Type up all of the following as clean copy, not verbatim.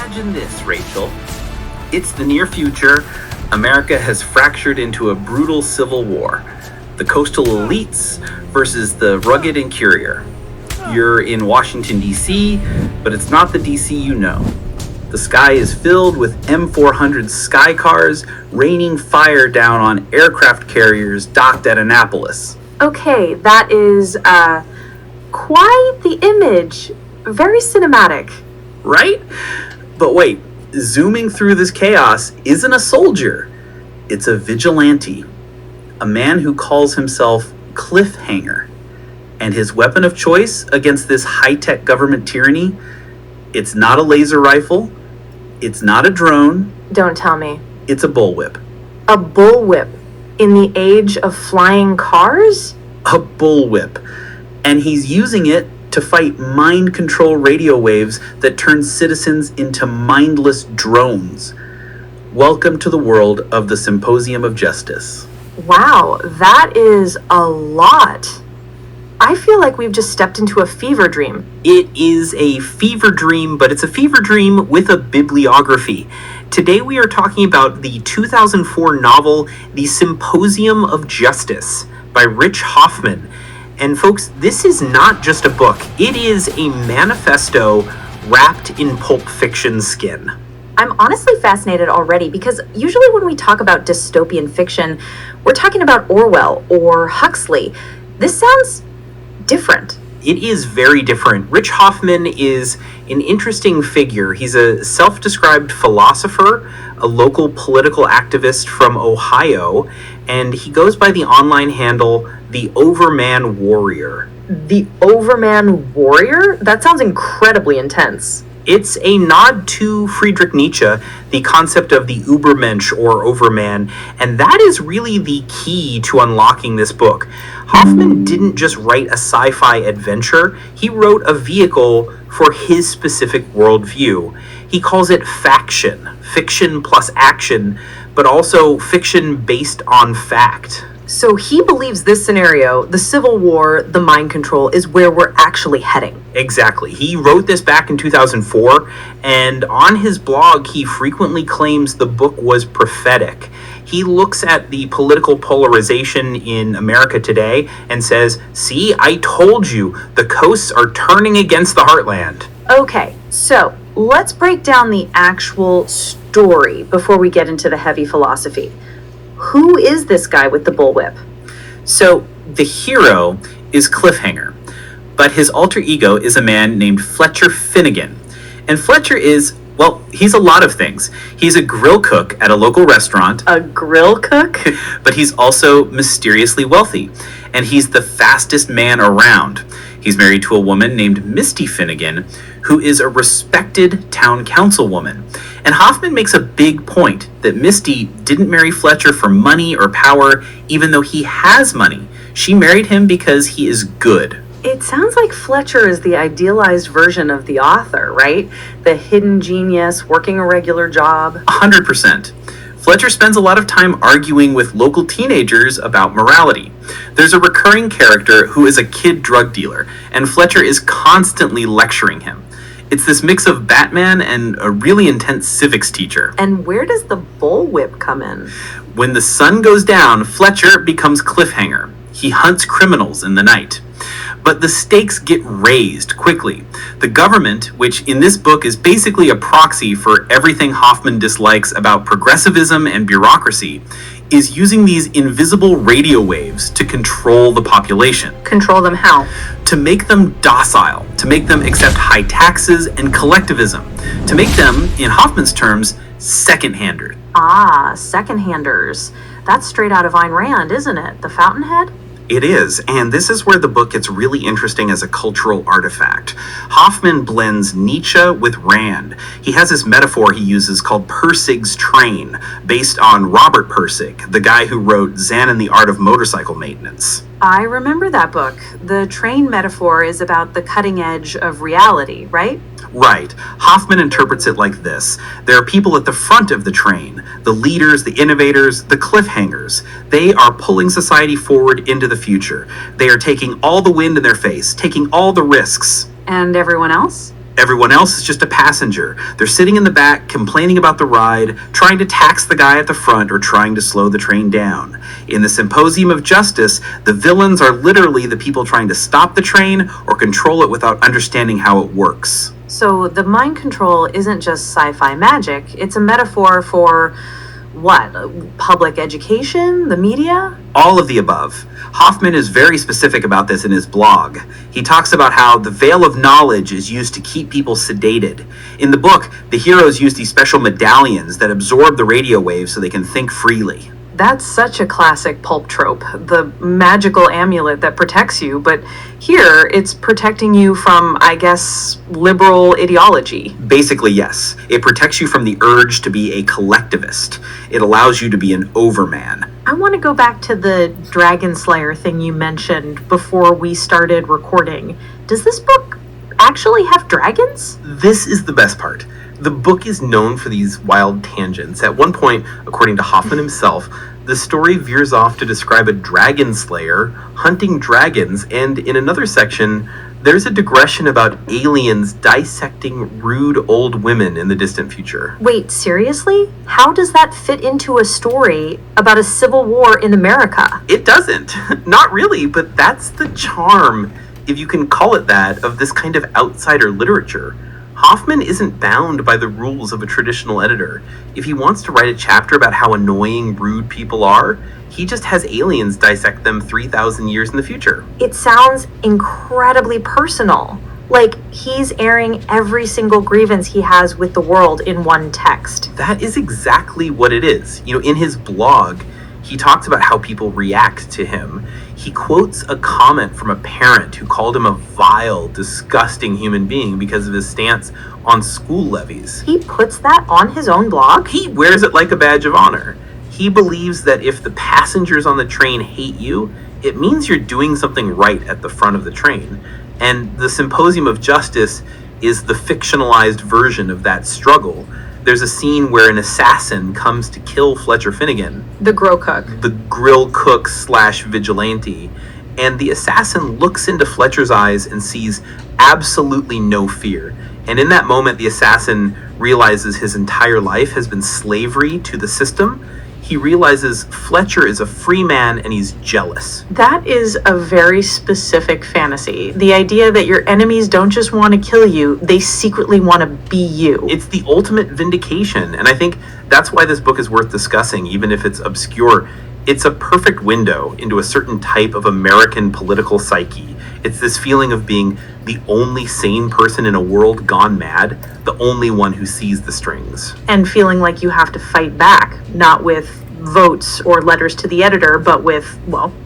Imagine this, Rachel. It's the near future. America has fractured into a brutal civil war. The coastal elites versus the rugged and curious. You're in Washington, D.C., but it's not the D.C. you know. The sky is filled with M400 sky cars raining fire down on aircraft carriers docked at Annapolis. Okay, that is, quite the image. Very cinematic. Right? But wait, zooming through this chaos isn't a soldier. It's a vigilante. A man who calls himself Cliffhanger. And his weapon of choice against this high-tech government tyranny, it's not a laser rifle, it's not a drone. Don't tell me. It's a bullwhip. A bullwhip? In the age of flying cars? A bullwhip. And he's using it to fight mind control radio waves that turn citizens into mindless drones. Welcome to the world of the Symposium of Justice. Wow, that is a lot. I feel like we've just stepped into a fever dream. It is a fever dream, but it's a fever dream with a bibliography. Today we are talking about the 2004 novel, The Symposium of Justice by Rich Hoffman. And folks, this is not just a book. It is a manifesto wrapped in pulp fiction skin. I'm honestly fascinated already because usually when we talk about dystopian fiction, we're talking about Orwell or Huxley. This sounds different. It is very different. Rich Hoffman is an interesting figure. He's a self-described philosopher, a local political activist from Ohio, and he goes by the online handle The Overman Warrior. The Overman Warrior? That sounds incredibly intense. It's a nod to Friedrich Nietzsche, the concept of the Übermensch or Overman, and that is really the key to unlocking this book. Hoffman didn't just write a sci-fi adventure, he wrote a vehicle for his specific worldview. He calls it faction, fiction plus action, but also fiction based on fact. So he believes this scenario, the Civil War, the mind control, is where we're actually heading. Exactly. He wrote this back in 2004, and on his blog, he frequently claims the book was prophetic. He looks at the political polarization in America today and says, "See, I told you, the coasts are turning against the heartland." Okay, so let's break down the actual story before we get into the heavy philosophy. Who is this guy with the bullwhip? So, the hero is Cliffhanger, but his alter ego is a man named Fletcher Finnegan. And Fletcher is, well, he's a lot of things. He's a grill cook at a local restaurant. A grill cook? But he's also mysteriously wealthy, and he's the fastest man around. He's married to a woman named Misty Finnegan, who is a respected town councilwoman. And Hoffman makes a big point that Misty didn't marry Fletcher for money or power, even though he has money. She married him because he is good. It sounds like Fletcher is the idealized version of the author, right? The hidden genius, working a regular job. 100%. Fletcher spends a lot of time arguing with local teenagers about morality. There's a recurring character who is a kid drug dealer, and Fletcher is constantly lecturing him. It's this mix of Batman and a really intense civics teacher. And where does the bullwhip come in? When the sun goes down, Fletcher becomes Cliffhanger. He hunts criminals in the night. But the stakes get raised quickly. The government, which in this book is basically a proxy for everything Hoffman dislikes about progressivism and bureaucracy, is using these invisible radio waves to control the population. Control them how? To make them docile, to make them accept high taxes and collectivism, to make them, in Hoffman's terms, second-handers. Ah, second-handers. That's straight out of Ayn Rand, isn't it? The Fountainhead? It is, and this is where the book gets really interesting as a cultural artifact. Hoffman blends Nietzsche with Rand. He has this metaphor he uses called Pirsig's train, based on Robert Pirsig, the guy who wrote Zen and the Art of Motorcycle Maintenance. I remember that book. The train metaphor is about the cutting edge of reality, right? Right. Hoffman interprets it like this. There are people at the front of the train, the leaders, the innovators, the cliffhangers. They are pulling society forward into the future. They are taking all the wind in their face, taking all the risks. And everyone else? Everyone else is just a passenger. They're sitting in the back, complaining about the ride, trying to tax the guy at the front, or trying to slow the train down. In the Symposium of Justice, the villains are literally the people trying to stop the train or control it without understanding how it works. So the mind control isn't just sci-fi magic, it's a metaphor for what? Public education? The media? All of the above. Hoffman is very specific about this in his blog. He talks about how the veil of knowledge is used to keep people sedated. In the book, the heroes use these special medallions that absorb the radio waves so they can think freely. That's such a classic pulp trope, the magical amulet that protects you, but here it's protecting you from, I guess, liberal ideology. Basically, yes. It protects you from the urge to be a collectivist. It allows you to be an overman. I want to go back to the Dragon Slayer thing you mentioned before we started recording. Does this book actually have dragons? This is the best part. The book is known for these wild tangents. At one point, according to Hoffman himself, the story veers off to describe a dragon slayer hunting dragons, and in another section, there's a digression about aliens dissecting rude old women in the distant future. Wait, seriously? How does that fit into a story about a civil war in America? It doesn't. Not really, but that's the charm, if you can call it that, of this kind of outsider literature. Hoffman isn't bound by the rules of a traditional editor. If he wants to write a chapter about how annoying, rude people are, he just has aliens dissect them 3,000 years in the future. It sounds incredibly personal. Like he's airing every single grievance he has with the world in one text. That is exactly what it is. In his blog, he talks about how people react to him. He quotes a comment from a parent who called him a vile, disgusting human being because of his stance on school levies. He puts that on his own blog? He wears it like a badge of honor. He believes that if the passengers on the train hate you, it means you're doing something right at the front of the train. And the Symposium of Justice is the fictionalized version of that struggle. There's a scene where an assassin comes to kill Fletcher Finnegan. The grill cook. The grill cook / vigilante. And the assassin looks into Fletcher's eyes and sees absolutely no fear. And in that moment, the assassin realizes his entire life has been slavery to the system. He realizes Fletcher is a free man and he's jealous. That is a very specific fantasy. The idea that your enemies don't just want to kill you, they secretly want to be you. It's the ultimate vindication, and I think that's why this book is worth discussing, even if it's obscure. It's a perfect window into a certain type of American political psyche. It's this feeling of being the only sane person in a world gone mad, the only one who sees the strings. And feeling like you have to fight back, not with votes or letters to the editor, but with,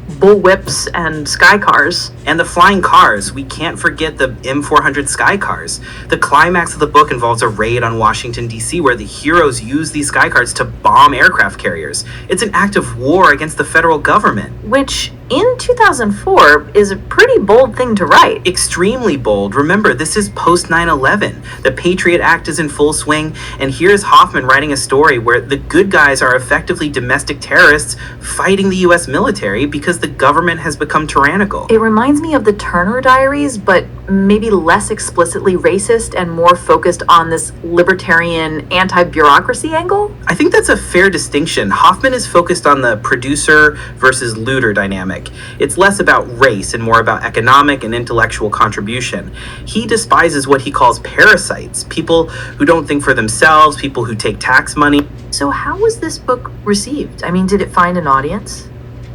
bullwhips and sky cars. And the flying cars. We can't forget the M400 sky cars. The climax of the book involves a raid on Washington, D.C., where the heroes use these sky cars to bomb aircraft carriers. It's an act of war against the federal government. Which, in 2004, is a pretty bold thing to write. Extremely bold. Remember, this is post 9/11. The Patriot Act is in full swing, and here's Hoffman writing a story where the good guys are effectively domestic terrorists fighting the U.S. military because the government has become tyrannical. It reminds me of the Turner Diaries, but maybe less explicitly racist and more focused on this libertarian anti-bureaucracy angle? I think that's a fair distinction. Hoffman is focused on the producer versus looter dynamic. It's less about race and more about economic and intellectual contribution. He despises what he calls parasites, people who don't think for themselves, people who take tax money. So how was this book received? I mean, did it find an audience?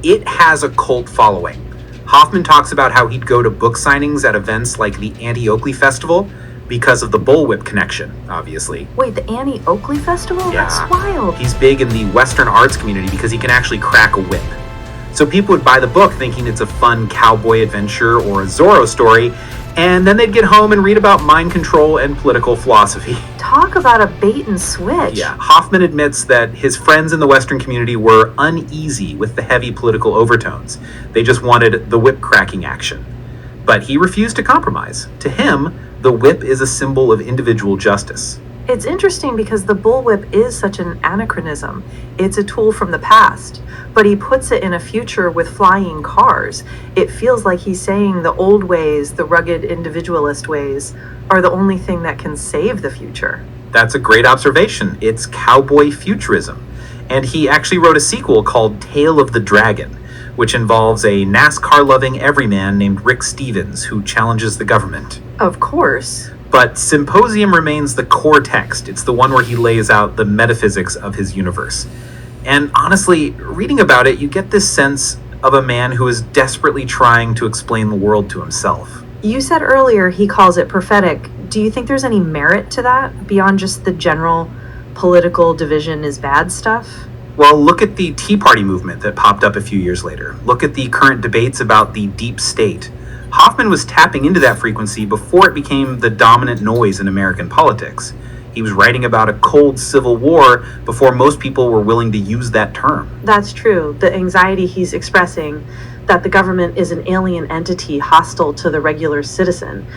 It has a cult following. Hoffman talks about how he'd go to book signings at events like the Annie Oakley Festival because of the bullwhip connection, obviously. Wait, the Annie Oakley Festival? Yeah. That's wild. He's big in the Western arts community because he can actually crack a whip. So people would buy the book thinking it's a fun cowboy adventure or a Zorro story, and then they'd get home and read about mind control and political philosophy. Talk about a bait and switch. Yeah, Hoffman admits that his friends in the Western community were uneasy with the heavy political overtones. They just wanted the whip cracking action. But he refused to compromise. To him, the whip is a symbol of individual justice. It's interesting because the bullwhip is such an anachronism. It's a tool from the past, but he puts it in a future with flying cars. It feels like he's saying the old ways, the rugged individualist ways, are the only thing that can save the future. That's a great observation. It's cowboy futurism. And he actually wrote a sequel called Tale of the Dragon, which involves a NASCAR-loving everyman named Rick Stevens who challenges the government. Of course. But Symposium remains the core text. It's the one where he lays out the metaphysics of his universe. And honestly, reading about it, you get this sense of a man who is desperately trying to explain the world to himself. You said earlier he calls it prophetic. Do you think there's any merit to that, beyond just the general political division is bad stuff? Well, look at the Tea Party movement that popped up a few years later. Look at the current debates about the deep state. Hoffman was tapping into that frequency before it became the dominant noise in American politics. He was writing about a cold civil war before most people were willing to use that term. That's true. The anxiety he's expressing that the government is an alien entity hostile to the regular citizen,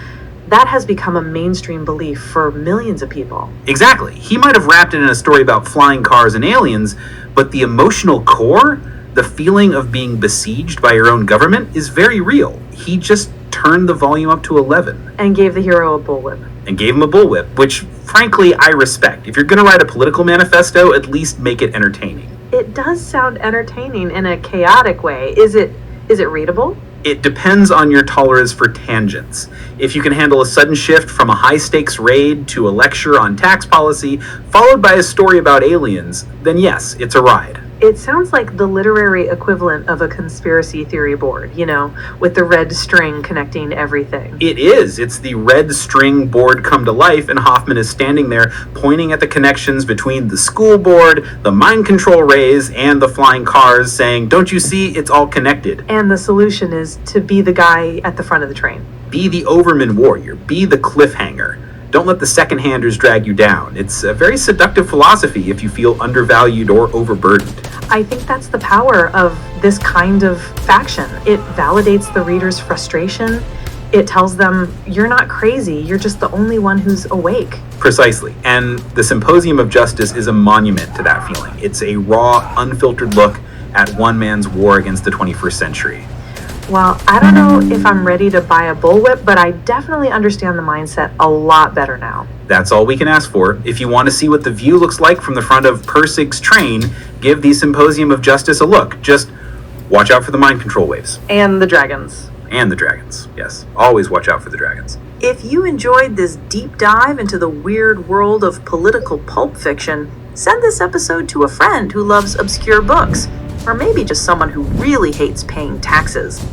that has become a mainstream belief for millions of people. Exactly. He might have wrapped it in a story about flying cars and aliens, but the emotional core, the feeling of being besieged by your own government, is very real. He just turned the volume up to 11. And gave the hero a bullwhip. And gave him a bullwhip, which, frankly, I respect. If you're going to write a political manifesto, at least make it entertaining. It does sound entertaining in a chaotic way. Is it readable? It depends on your tolerance for tangents. If you can handle a sudden shift from a high-stakes raid to a lecture on tax policy, followed by a story about aliens, then yes, it's a ride. It sounds like the literary equivalent of a conspiracy theory board, with the red string connecting everything. It is. It's the red string board come to life, and Hoffman is standing there pointing at the connections between the school board, the mind control rays, and the flying cars, saying, "Don't you see? It's all connected." And the solution is to be the guy at the front of the train. Be the Overman warrior. Be the cliffhanger. Don't let the second-handers drag you down. It's a very seductive philosophy if you feel undervalued or overburdened. I think that's the power of this kind of faction. It validates the reader's frustration. It tells them, you're not crazy, you're just the only one who's awake. Precisely. And the Symposium of Justice is a monument to that feeling. It's a raw, unfiltered look at one man's war against the 21st century. Well, I don't know if I'm ready to buy a bullwhip, but I definitely understand the mindset a lot better now. That's all we can ask for. If you want to see what the view looks like from the front of Persig's train, give the Symposium of Justice a look. Just watch out for the mind control waves. And the dragons. And the dragons, yes. Always watch out for the dragons. If you enjoyed this deep dive into the weird world of political pulp fiction, send this episode to a friend who loves obscure books, or maybe just someone who really hates paying taxes.